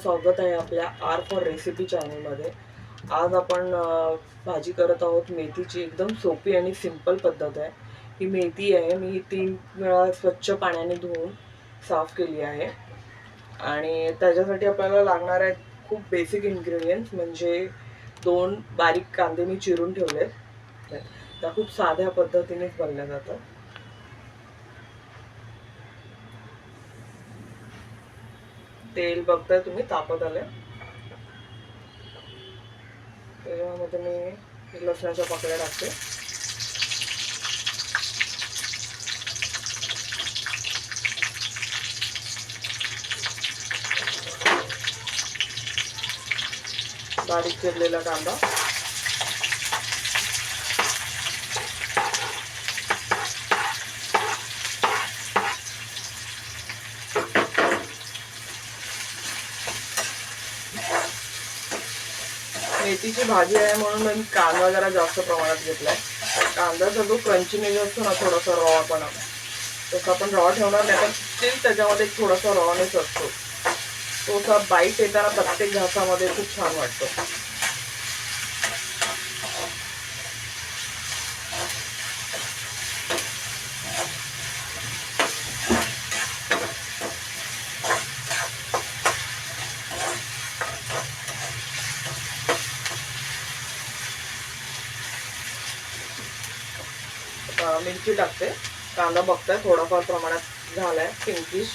स्वागत आहे आपल्या आर फॉर रेसिपी चॅनलमध्ये. आज आपण भाजी करत आहोत मेथीची. एकदम सोपी आणि सिंपल पद्धत आहे. ही मेथी आहे, मी 3 वेळा स्वच्छ पाण्याने धुवून साफ केली आहे. आणि त्याच्यासाठी आपल्याला लागणार आहेत खूप बेसिक इन्ग्रेडियंट्स. म्हणजे 2 बारीक कांदे मी चिरून ठेवलेत. त्या खूप साध्या पद्धतीनेच बनल्या जातात. तेल बघताय तुम्ही तापत आलंय. त्याच्यामध्ये मी लसणाच्या पाकळ्या टाकते. बारीक चिरलेला कांदा, मेथीची भाजी आहे म्हणून मी कांदा जरा जास्त प्रमाणात घेतलाय. कांद्याचा जो क्रंचीनेस असतो ना, थोडासा रॉपणा, तसा आपण रॉ ठेवणार नाही, पण स्टील त्याच्यामध्ये थोडासा रॉनेस असतो. तो असा बाईट येताना प्रत्येक घासामध्ये खूप छान वाटतो. मिरची टाकते. कांदा बघताय थोडाफार प्रमाणात झालाय पिंकिश.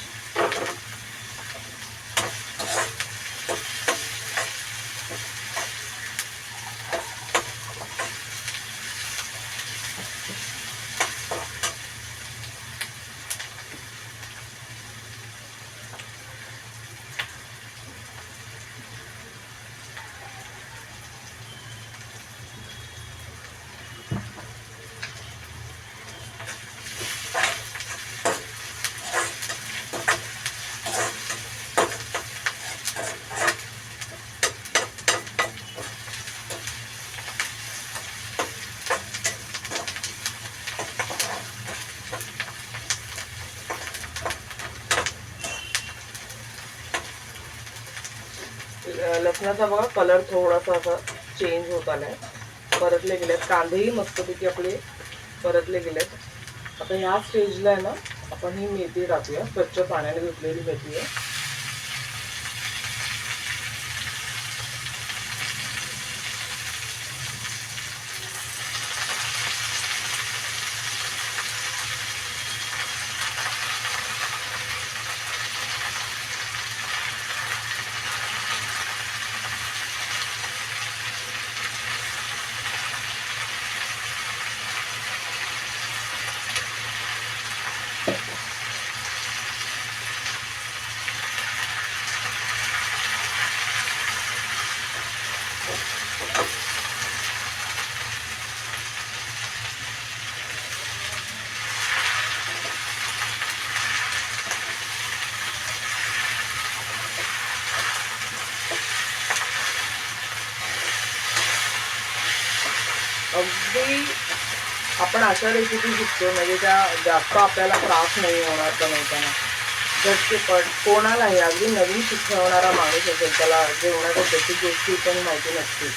लसणाचा बघा कलर थोडासा असा चेंज होत आलाय. परतले गेलेत कांदेही मस्तपैकी आपले परतले गेलेत. आता ह्या स्टेजला आहे ना, आपण ही मेथी टाकूया. स्वच्छ पाण्याने धुतलेली मेथी आहे. अगदी आपण अशा रेसिपी शिकतो म्हणजे त्या जास्त आपल्याला त्रास नाही होणार बनवताना. झटपट कोणालाही, अगदी नवीन शिकवणारा माणूस असेल, त्याला जेवणाच्या बेसिक गोष्टी पण माहिती नसतील,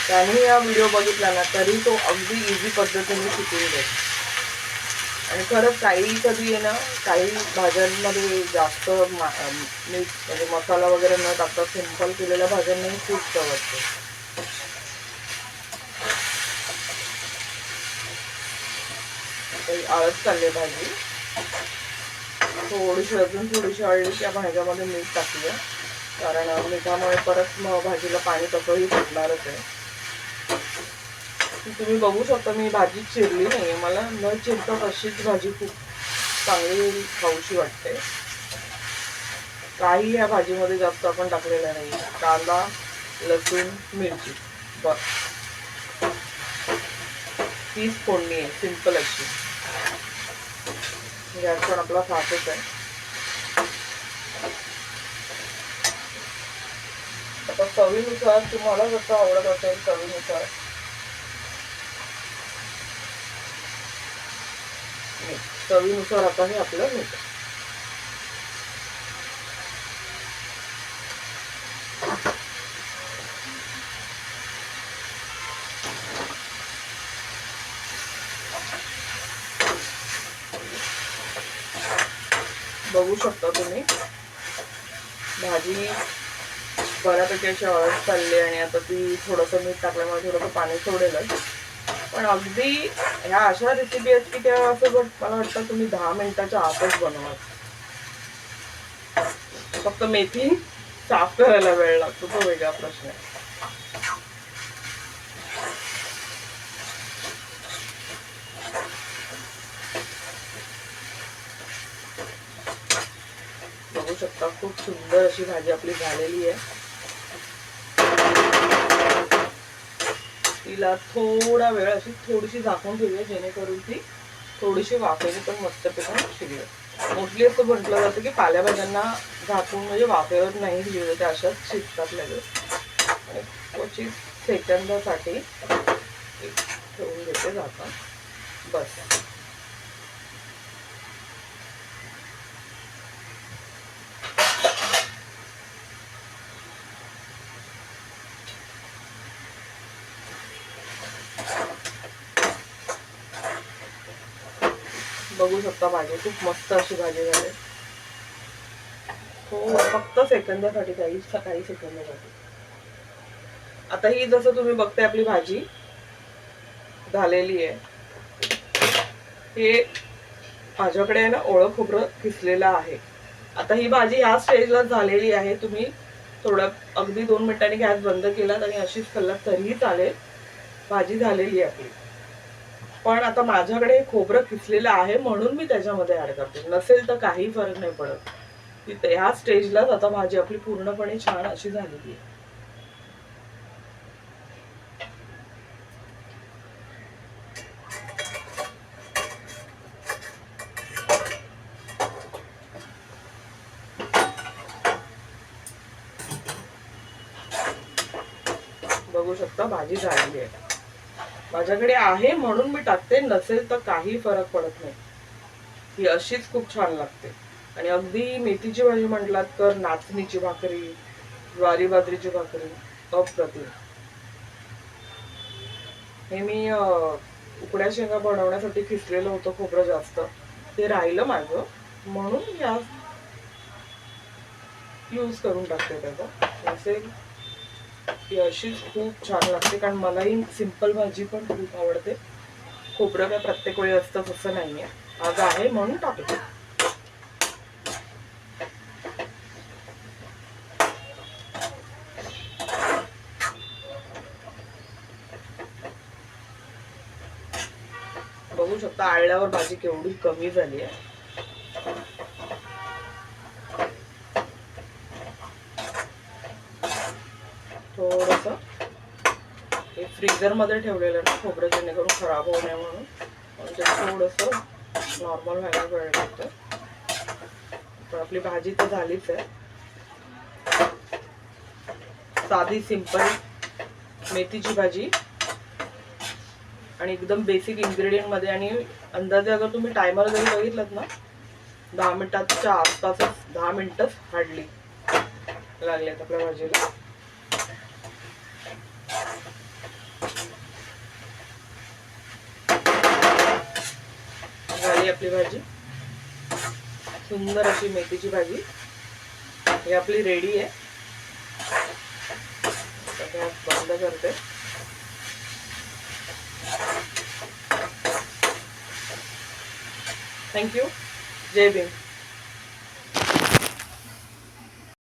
त्याने या व्हिडिओ बघितला ना तरी तो अगदी इझी पद्धतीने शिकून जाईल. आणि खरंच काही कधी आहे ना, काही भाज्यांमध्ये जास्त मीठ म्हणजे मसाला वगैरे न टाकता सिंपल केलेल्या भाज्यांनाही खूप चव असते. आळस चालली भाजी. थोडीशी अजून थोडीशी आळली त्या भाज्यामध्ये मीठ टाकूया, कारण मिठामुळे परत मग भाजीला पाणी तसंही सुटणारच आहे. तुम्ही बघू शकता मी भाजी चिरली नाही. मला न चिरता तशीच भाजी खूप चांगली खाऊशी वाटते. काही या भाजीमध्ये जास्त आपण टाकलेलं नाही. कांदा, लसूण, मिरची, बस तीच फोडणी आहे, सिंपल अशी. गॅस पण आपला फास्टच आहे. आता चवीनुसार तुम्हाला जसं आवडत असेल चवीनुसार चवीनुसार आता हे आपलं मीठ. बघू शकता तुम्ही भाजी बऱ्यापैकी अशी अळस चालली आणि आता ती थोडंसं मीठ टाकल्यामुळे थोडंसं पाणी सोडेलच. पण अगदी ह्या अशा रेसिपी आहेत की त्या असं मला वाटतं तुम्ही 10 मिनिटाच्या आतच बनवा. फक्त मेथी साफ करायला वेळ लागतो, तो वेगळा प्रश्न आहे. बघू शकता खूप सुंदर अशी भाजी आपली झालेली आहे. तिला थोडा वेळ अशी थोडीशी झाकून ठेवूया जेणेकरून ती थोडीशी वाफेने पण मस्तपैकी शिजेल. मोस्टली असं म्हटलं जातं की पालेभाज्यांना झाकून म्हणजे वाफेवर नाही शिजवलं, त्या अशाच शिजतात लगेच. आणि क्वचित सेकंदासाठी ठेवून घेते झाकण, बस. बघू शकता भाजी खूप मस्त अशी भाजी झाली. हो, फक्त सेकंदासाठी, काही सेकंदासाठी. आता ही जसं तुम्ही बघताय आपली भाजी झालेली आहे. हे माझ्याकडे आहे ना ओळं खोबरं किसलेलं आहे. आता ही भाजी ह्या स्टेजला झालेली आहे. तुम्ही थोडं अगदी 2 मिनिटांनी गॅस बंद केलात आणि अशीच खाल्लात तरीही चालेल. भाजी झालेली आहे आपली. पण आता माझ्याकडे खोबरं किसलेलं आहे म्हणून मी त्याच्यामध्ये ऍड करते. नसेल तर काही फरक नाही पडत. ह्या स्टेजलाच आता भाजी आपली पूर्णपणे छान अशी झालेली आहे. बघू शकता भाजी झालेली आहे. माझ्याकडे आहे म्हणून मी टाकते, नसेल तर काही फरक पडत नाही. ही अशीच खूप छान लागते. आणि अगदी मेथीची भाजी म्हटलात तर नाचणीची भाकरी, ज्वारी बाजरीची भाकरी अप्रतिम. हे मी उकड्या शेंगा बनवण्यासाठी किसलेलं होतं खोबरं जास्त, ते राहिलं माझं म्हणून या यूज करून टाकते त्याचा. असेल ती अशीच खूप छान लागते, कारण मलाही सिंपल भाजी पण खूप आवडते. खोबरं काय प्रत्येक वेळी असतं असं नाहीये, आज आहे म्हणून टाकते. बघू शकता आळल्यावर भाजी केवढी कमी झाली आहे. थोडस हे फ्रीजर मध्ये ठेवलेलं ना खोबरं, जेणेकरून खराब होऊ नये म्हणून. म्हणजे थोडस नॉर्मल व्हायला वेळ लागतो. पण आपली भाजी तर झालीच आहे. साधी सिंपल मेथीची भाजी आणि एकदम बेसिक इन्ग्रेडियंट मध्ये. आणि अंदाजे अगर तुम्ही टायमर जरी बघितलं ना 10 मिनिटाच्या आसपासच, 10 मिनिटच हार्डली लागलेत आपल्या भाजीला. झाली आपली भाजी सुंदर अशी मेथीची भाजी. ही आपली रेडी आहे. गॅस बंद करते. थँक्यू. जय भीम.